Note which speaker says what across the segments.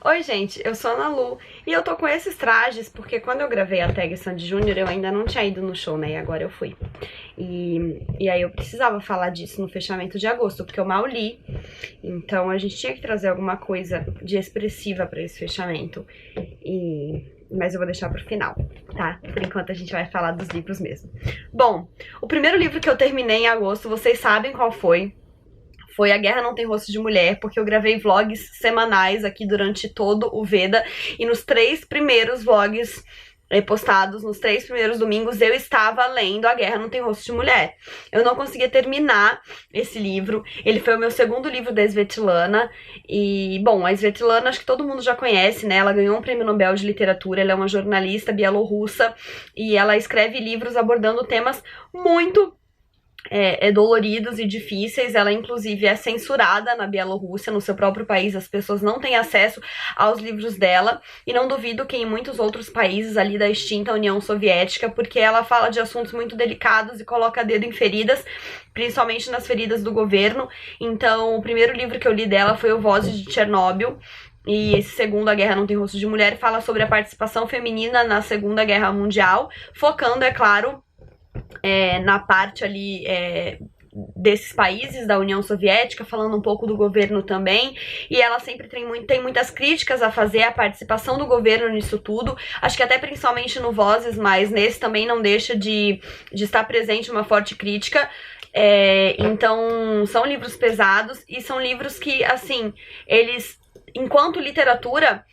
Speaker 1: Oi gente, eu sou a Ana Lu e eu tô com esses trajes porque quando eu gravei a tag Sandy Júnior eu ainda não tinha ido no show, né, e agora eu fui. E aí eu precisava falar disso no fechamento de agosto, porque eu mal li, então a gente tinha que trazer alguma coisa de expressiva pra esse fechamento, mas eu vou deixar pro final, tá? Por enquanto a gente vai falar dos livros mesmo. Bom, o primeiro livro que eu terminei em agosto, vocês sabem qual foi. Foi A Guerra Não Tem Rosto de Mulher, porque eu gravei vlogs semanais aqui durante todo o Veda, e nos 3 primeiros vlogs postados, nos 3 primeiros domingos, eu estava lendo A Guerra Não Tem Rosto de Mulher. Eu não conseguia terminar esse livro, ele foi o meu segundo livro da Svetlana, e, bom, a Svetlana acho que todo mundo já conhece, né, ela ganhou um prêmio Nobel de Literatura, ela é uma jornalista bielorrussa, e ela escreve livros abordando temas muito doloridos e difíceis. Ela inclusive é censurada na Bielorrússia, no seu próprio país, as pessoas não têm acesso aos livros dela, e não duvido que em muitos outros países ali da extinta União Soviética, porque ela fala de assuntos muito delicados e coloca dedo em feridas, principalmente nas feridas do governo. Então o primeiro livro que eu li dela foi o Vozes de Chernobyl, e esse segundo, A Guerra Não Tem Rosto de Mulher, fala sobre a participação feminina na Segunda Guerra Mundial, focando, é claro, na parte ali desses países da União Soviética, falando um pouco do governo também, e ela sempre tem muitas críticas a fazer à participação do governo nisso tudo, acho que até principalmente no Vozes, mas nesse também não deixa de estar presente uma forte crítica. Então são livros pesados, e são livros que, assim, eles, enquanto literatura,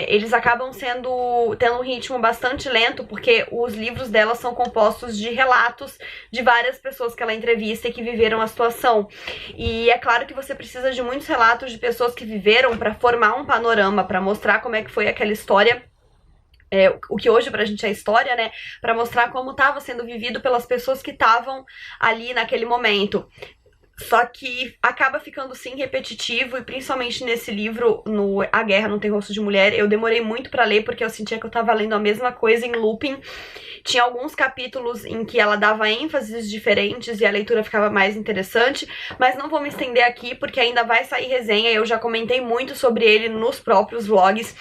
Speaker 1: eles acabam tendo um ritmo bastante lento, porque os livros dela são compostos de relatos de várias pessoas que ela entrevista e que viveram a situação. E é claro que você precisa de muitos relatos de pessoas que viveram para formar um panorama, para mostrar como é que foi aquela história, o que hoje pra gente é história, né, pra mostrar como estava sendo vivido pelas pessoas que estavam ali naquele momento. Só que acaba ficando, sim, repetitivo, e principalmente nesse livro, no A Guerra Não Tem Rosto de Mulher, eu demorei muito pra ler, porque eu sentia que eu tava lendo a mesma coisa em looping. Tinha alguns capítulos em que ela dava ênfases diferentes e a leitura ficava mais interessante, mas não vou me estender aqui, porque ainda vai sair resenha, eu já comentei muito sobre ele nos próprios vlogs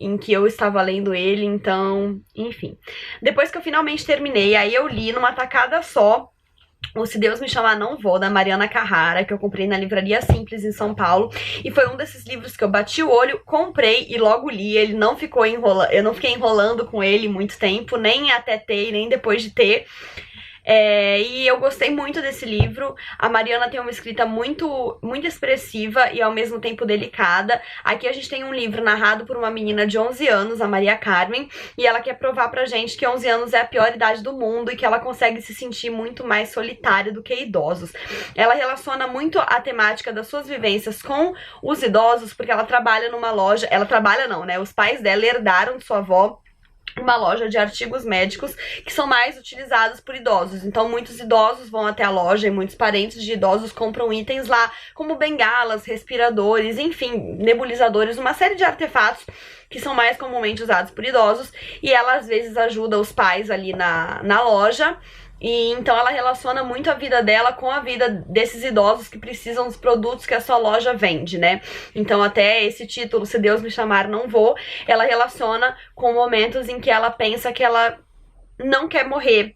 Speaker 1: em que eu estava lendo ele, então, enfim. Depois que eu finalmente terminei, aí eu li numa tacada só o Se Deus Me Chamar Não Vou, da Mariana Carrara, que eu comprei na Livraria Simples em São Paulo, e foi um desses livros que eu bati o olho, comprei e logo li. Ele não ficou enrolando, eu não fiquei enrolando com ele muito tempo, nem até ter, nem depois de ter. E eu gostei muito desse livro. A Mariana tem uma escrita muito expressiva e ao mesmo tempo delicada. Aqui a gente tem um livro narrado por uma menina de 11 anos, a Maria Carmen, e ela quer provar pra gente que 11 anos é a pior idade do mundo e que ela consegue se sentir muito mais solitária do que idosos. Ela relaciona muito a temática das suas vivências com os idosos, porque ela trabalha numa loja, ela trabalha não, né? Os pais dela herdaram de sua avó uma loja de artigos médicos que são mais utilizados por idosos. Então muitos idosos vão até a loja e muitos parentes de idosos compram itens lá, como bengalas, respiradores, enfim, nebulizadores, uma série de artefatos que são mais comumente usados por idosos, e ela às vezes ajuda os pais ali na loja. E então ela relaciona muito a vida dela com a vida desses idosos que precisam dos produtos que a sua loja vende, né? Então até esse título, Se Deus Me Chamar Não Vou, ela relaciona com momentos em que ela pensa que ela não quer morrer.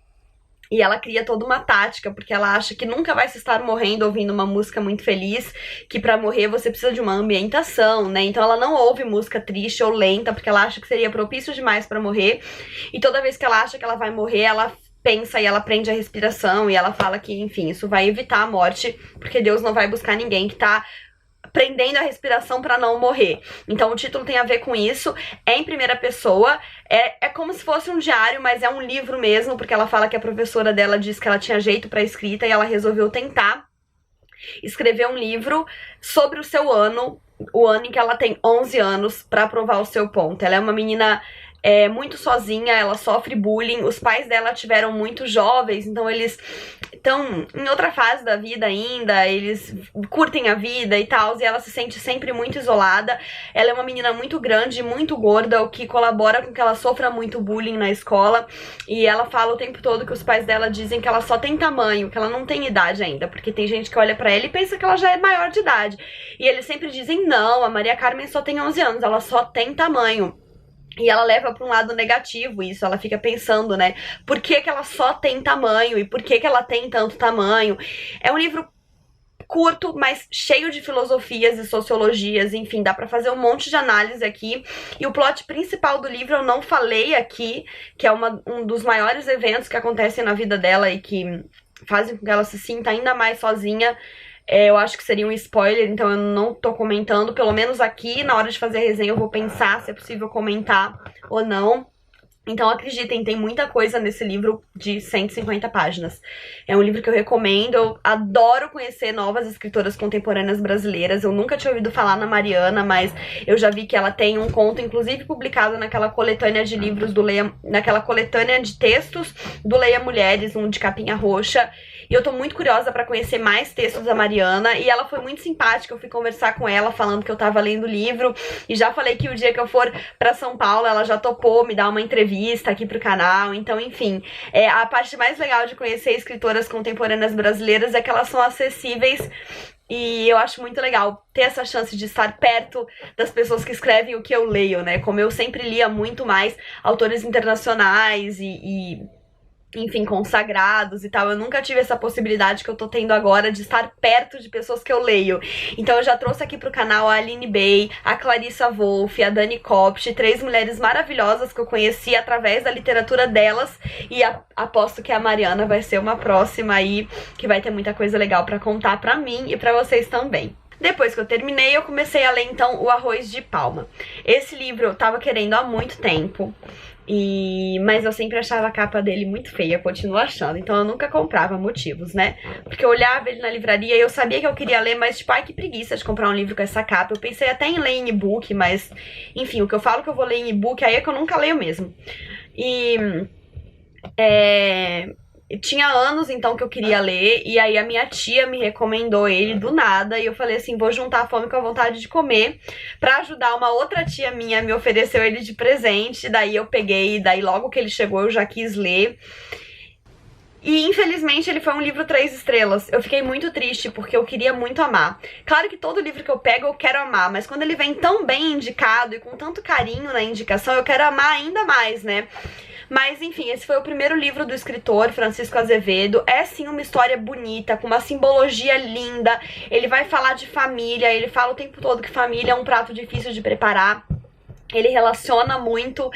Speaker 1: E ela cria toda uma tática, porque ela acha que nunca vai se estar morrendo ouvindo uma música muito feliz, que pra morrer você precisa de uma ambientação, né? Então ela não ouve música triste ou lenta, porque ela acha que seria propício demais pra morrer. E toda vez que ela acha que ela vai morrer, ela pensa e ela prende a respiração, e ela fala que, enfim, isso vai evitar a morte, porque Deus não vai buscar ninguém que tá prendendo a respiração pra não morrer. Então o título tem a ver com isso, é em primeira pessoa, é como se fosse um diário, mas é um livro mesmo, porque ela fala que a professora dela disse que ela tinha jeito pra escrita e ela resolveu tentar escrever um livro sobre o seu ano, o ano em que ela tem 11 anos, pra provar o seu ponto. Ela é uma menina é muito sozinha, ela sofre bullying, os pais dela tiveram muito jovens, então eles estão em outra fase da vida ainda, eles curtem a vida e tal, e ela se sente sempre muito isolada. Ela é uma menina muito grande, muito gorda, o que colabora com que ela sofra muito bullying na escola, e ela fala o tempo todo que os pais dela dizem que ela só tem tamanho, que ela não tem idade ainda, porque tem gente que olha pra ela e pensa que ela já é maior de idade, e eles sempre dizem, não, a Maria Carmen só tem 11 anos, ela só tem tamanho. E ela leva para um lado negativo isso, ela fica pensando, né, por que que ela só tem tamanho e por que que ela tem tanto tamanho. É um livro curto, mas cheio de filosofias e sociologias, enfim, dá pra fazer um monte de análise aqui. E o plot principal do livro eu não falei aqui, que é um dos maiores eventos que acontecem na vida dela e que fazem com que ela se sinta ainda mais sozinha. Eu acho que seria um spoiler, então eu não tô comentando. Pelo menos aqui, na hora de fazer a resenha, eu vou pensar se é possível comentar ou não. Então acreditem, tem muita coisa nesse livro de 150 páginas. É um livro que eu recomendo, eu adoro conhecer novas escritoras contemporâneas brasileiras. Eu nunca tinha ouvido falar na Mariana, mas eu já vi que ela tem um conto, inclusive publicado naquela coletânea de livros do Leia, naquela coletânea de textos do Leia Mulheres, um de capinha roxa. E eu tô muito curiosa pra conhecer mais textos da Mariana, e ela foi muito simpática, eu fui conversar com ela falando que eu tava lendo o livro, e já falei que o dia que eu for pra São Paulo, ela já topou me dar uma entrevista aqui pro canal. Então, enfim, a parte mais legal de conhecer escritoras contemporâneas brasileiras é que elas são acessíveis, e eu acho muito legal ter essa chance de estar perto das pessoas que escrevem o que eu leio, né? Como eu sempre lia muito mais autores internacionais enfim, consagrados e tal, eu nunca tive essa possibilidade que eu tô tendo agora de estar perto de pessoas que eu leio. Então eu já trouxe aqui pro canal a Aline Bey, a Clarissa Wolff, a Dani Kopch, 3 mulheres maravilhosas que eu conheci através da literatura delas, e aposto que a Mariana vai ser uma próxima aí, que vai ter muita coisa legal pra contar pra mim e pra vocês também. Depois que eu terminei, eu comecei a ler então O Arroz de Palma. Esse livro eu tava querendo há muito tempo, mas eu sempre achava a capa dele muito feia, continuo achando, então eu nunca comprava, motivos, né? Porque eu olhava ele na livraria e eu sabia que eu queria ler, mas tipo, ai, que preguiça de comprar um livro com essa capa. Eu pensei até em ler em e-book, mas enfim, o que eu falo que eu vou ler em e-book aí é que eu nunca leio mesmo. Tinha anos então que eu queria ler, e aí a minha tia me recomendou ele do nada, e eu falei assim, vou juntar a fome com a vontade de comer. Pra ajudar, uma outra tia minha me ofereceu ele de presente, daí eu peguei, daí logo que ele chegou eu já quis ler. E infelizmente ele foi um livro 3 estrelas. Eu fiquei muito triste porque eu queria muito amar. Claro que todo livro que eu pego eu quero amar, mas quando ele vem tão bem indicado e com tanto carinho na indicação, eu quero amar ainda mais, né? Mas enfim, esse foi o primeiro livro do escritor Francisco Azevedo. É sim uma história bonita, com uma simbologia linda. Ele vai falar de família, ele fala o tempo todo que família é um prato difícil de preparar. Ele relaciona muito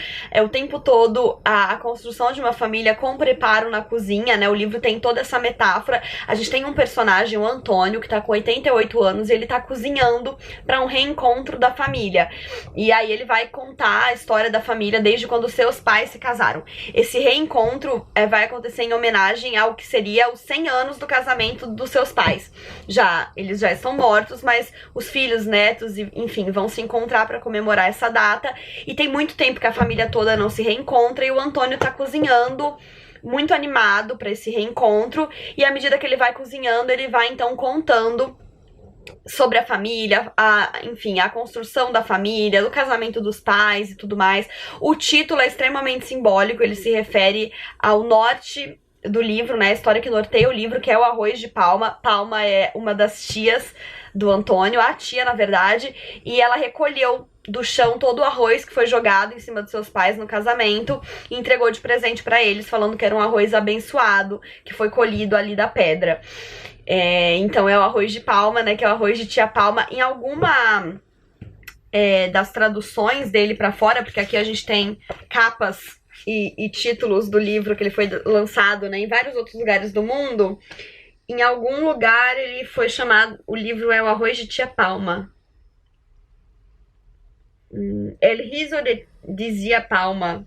Speaker 1: o tempo todo a construção de uma família com preparo na cozinha, né? O livro tem toda essa metáfora. A gente tem um personagem, o Antônio, que tá com 88 anos, e ele tá cozinhando para um reencontro da família. E aí ele vai contar a história da família desde quando seus pais se casaram. Esse reencontro vai acontecer em homenagem ao que seria os 100 anos do casamento dos seus pais. Eles já estão mortos, mas os filhos, netos, enfim, vão se encontrar para comemorar essa data. E tem muito tempo que a família toda não se reencontra, e o Antônio tá cozinhando, muito animado pra esse reencontro, e à medida que ele vai cozinhando, ele vai então contando sobre a família, enfim, a construção da família, do casamento dos pais e tudo mais. O título é extremamente simbólico, ele se refere ao norte do livro, né, a história que norteia o livro, que é o arroz de Palma. Palma é uma das tias do Antônio, a tia, na verdade, e ela recolheu do chão todo o arroz que foi jogado em cima dos seus pais no casamento e entregou de presente pra eles, falando que era um arroz abençoado, que foi colhido ali da pedra. Então é o arroz de Palma, né, que é o arroz de tia Palma. Em alguma das traduções dele pra fora, porque aqui a gente tem capas e títulos do livro que ele foi lançado, né, em vários outros lugares do mundo. Em algum lugar ele foi chamado, o livro é o arroz de tia Palma. El riso di zia Palma,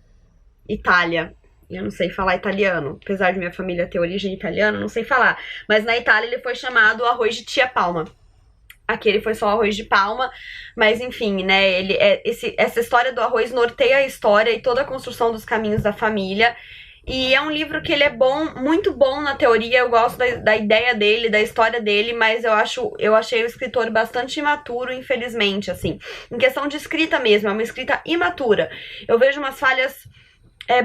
Speaker 1: Itália. Eu não sei falar italiano, apesar de minha família ter origem italiana, não sei falar. Mas na Itália ele foi chamado arroz de tia Palma. Aquele foi só arroz de palma, mas enfim, né, essa história do arroz norteia a história e toda a construção dos caminhos da família. E é um livro que ele é bom, muito bom na teoria, eu gosto da ideia dele, da história dele, mas eu achei o escritor bastante imaturo, infelizmente, assim. Em questão de escrita mesmo, é uma escrita imatura. Eu vejo umas falhas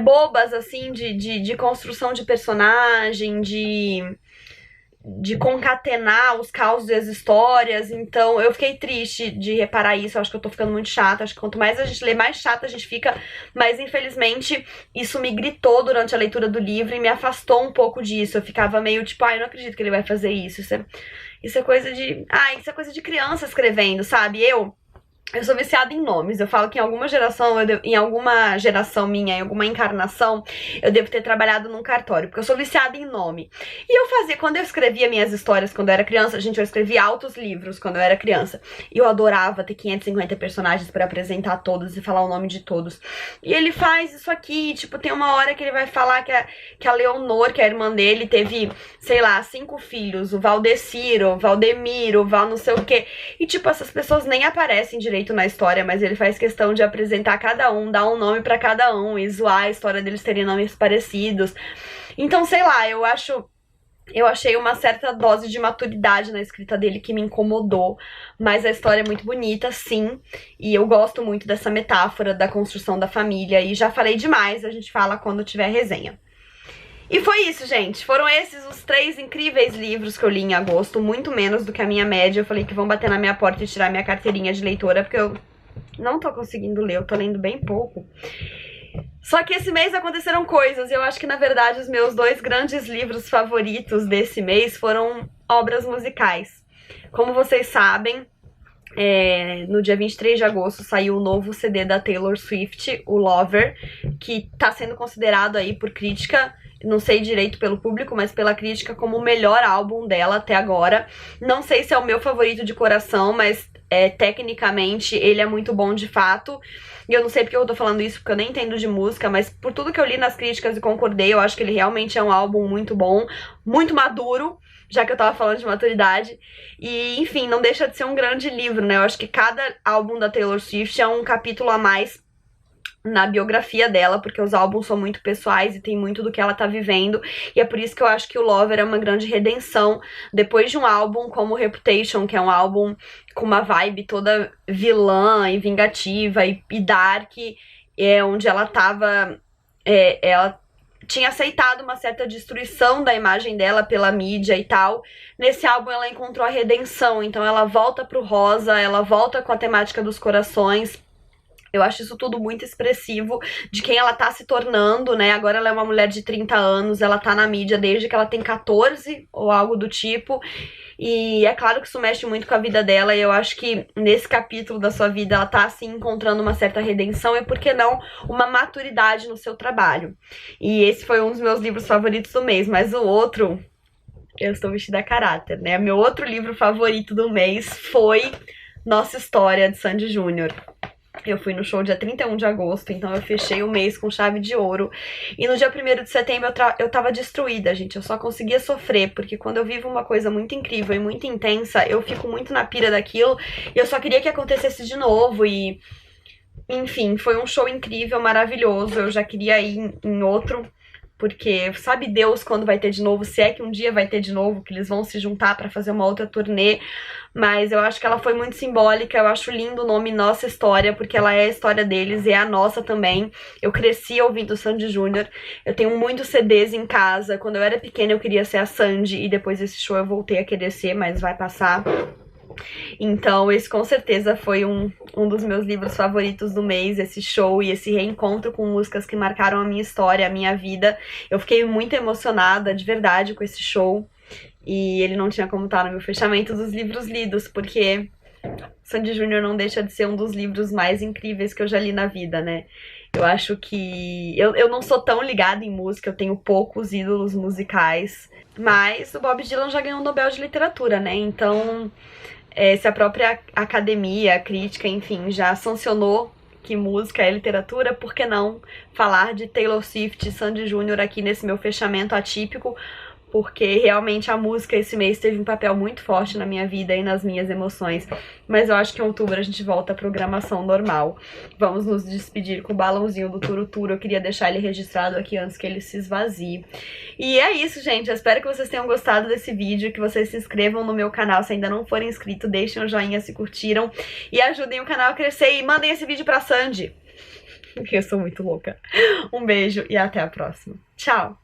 Speaker 1: bobas, assim, de construção de personagem, de concatenar os causos e as histórias, então eu fiquei triste de reparar isso, eu acho que eu tô ficando muito chata, acho que quanto mais a gente lê, mais chata a gente fica, mas infelizmente isso me gritou durante a leitura do livro e me afastou um pouco disso, eu ficava meio tipo, eu não acredito que ele vai fazer isso, isso é coisa de criança escrevendo, sabe, eu sou viciada em nomes, eu falo que em alguma geração minha, em alguma encarnação, eu devo ter trabalhado num cartório, porque eu sou viciada em nome. E quando eu escrevia minhas histórias quando eu era criança, gente, eu escrevia altos livros quando eu era criança, e eu adorava ter 550 personagens pra apresentar todos e falar o nome de todos. E ele faz isso aqui, tipo, tem uma hora que ele vai falar que a Leonor, que é a irmã dele, teve, sei lá, 5 filhos, o Valdeciro, o Valdemiro, o Val não sei o quê, e tipo, essas pessoas nem aparecem direito na história, mas ele faz questão de apresentar cada um, dar um nome pra cada um e zoar a história deles terem nomes parecidos. Então, sei lá, eu achei uma certa dose de maturidade na escrita dele que me incomodou, mas a história é muito bonita, sim, e eu gosto muito dessa metáfora da construção da família, e já falei demais, a gente fala quando tiver resenha. E foi isso, gente. Foram esses os 3 incríveis livros que eu li em agosto, muito menos do que a minha média. Eu falei que vão bater na minha porta e tirar minha carteirinha de leitora, porque eu não tô conseguindo ler, eu tô lendo bem pouco. Só que esse mês aconteceram coisas, e eu acho que, na verdade, os meus 2 grandes livros favoritos desse mês foram obras musicais. Como vocês sabem, no dia 23 de agosto saiu o novo CD da Taylor Swift, o Lover, que tá sendo considerado aí por crítica, não sei direito pelo público, mas pela crítica, como o melhor álbum dela até agora. Não sei se é o meu favorito de coração, mas tecnicamente ele é muito bom de fato. E eu não sei porque eu tô falando isso, porque eu nem entendo de música, mas por tudo que eu li nas críticas e concordei, eu acho que ele realmente é um álbum muito bom, muito maduro, já que eu tava falando de maturidade. E, enfim, não deixa de ser um grande livro, né? Eu acho que cada álbum da Taylor Swift é um capítulo a mais na biografia dela, porque os álbuns são muito pessoais e tem muito do que ela tá vivendo, e é por isso que eu acho que o Lover é uma grande redenção, depois de um álbum como Reputation, que é um álbum com uma vibe toda vilã e vingativa e dark, onde ela tava, ela tinha aceitado uma certa destruição da imagem dela pela mídia e tal. Nesse álbum ela encontrou a redenção, então ela volta pro rosa, ela volta com a temática dos corações. Eu acho isso tudo muito expressivo de quem ela tá se tornando, né? Agora ela é uma mulher de 30 anos, ela tá na mídia desde que ela tem 14 ou algo do tipo. E é claro que isso mexe muito com a vida dela, e eu acho que nesse capítulo da sua vida ela tá assim encontrando uma certa redenção e, por que não, uma maturidade no seu trabalho. E esse foi um dos meus livros favoritos do mês, mas o outro, eu estou vestida a caráter, né? Meu outro livro favorito do mês foi Nossa História, de Sandy Júnior. Eu fui no show dia 31 de agosto, então eu fechei o mês com chave de ouro. E no dia 1º de setembro eu tava destruída, gente. Eu só conseguia sofrer, porque quando eu vivo uma coisa muito incrível e muito intensa, eu fico muito na pira daquilo. E eu só queria que acontecesse de novo e... Enfim, foi um show incrível, maravilhoso. Eu já queria ir em outro, porque sabe Deus quando vai ter de novo, se é que um dia vai ter de novo, que eles vão se juntar pra fazer uma outra turnê. Mas eu acho que ela foi muito simbólica, eu acho lindo o nome Nossa História, porque ela é a história deles e é a nossa também. Eu cresci ouvindo Sandy Júnior, eu tenho muitos CDs em casa. Quando eu era pequena eu queria ser a Sandy, e depois desse show eu voltei a querer ser, mas vai passar. Então esse com certeza foi um dos meus livros favoritos do mês, esse show e esse reencontro com músicas que marcaram a minha história, a minha vida. Eu fiquei muito emocionada, de verdade, com esse show. E ele não tinha como estar no meu fechamento dos livros lidos, porque Sandy Júnior não deixa de ser um dos livros mais incríveis que eu já li na vida, né? Eu acho que... Eu não sou tão ligada em música, eu tenho poucos ídolos musicais, mas o Bob Dylan já ganhou o Nobel de Literatura, né? Então, se a própria academia, a crítica, enfim, já sancionou que música é literatura, por que não falar de Taylor Swift e Sandy Júnior aqui nesse meu fechamento atípico? porque realmente a música esse mês teve um papel muito forte na minha vida e nas minhas emoções. Mas eu acho que em outubro a gente volta à programação normal. Vamos nos despedir com o balãozinho do Turuturo. Eu queria deixar ele registrado aqui antes que ele se esvazie. E é isso, gente. Eu espero que vocês tenham gostado desse vídeo, que vocês se inscrevam no meu canal se ainda não forem inscritos, deixem um joinha se curtiram e ajudem o canal a crescer e mandem esse vídeo pra Sandy. Eu sou muito louca. Um beijo e até a próxima. Tchau!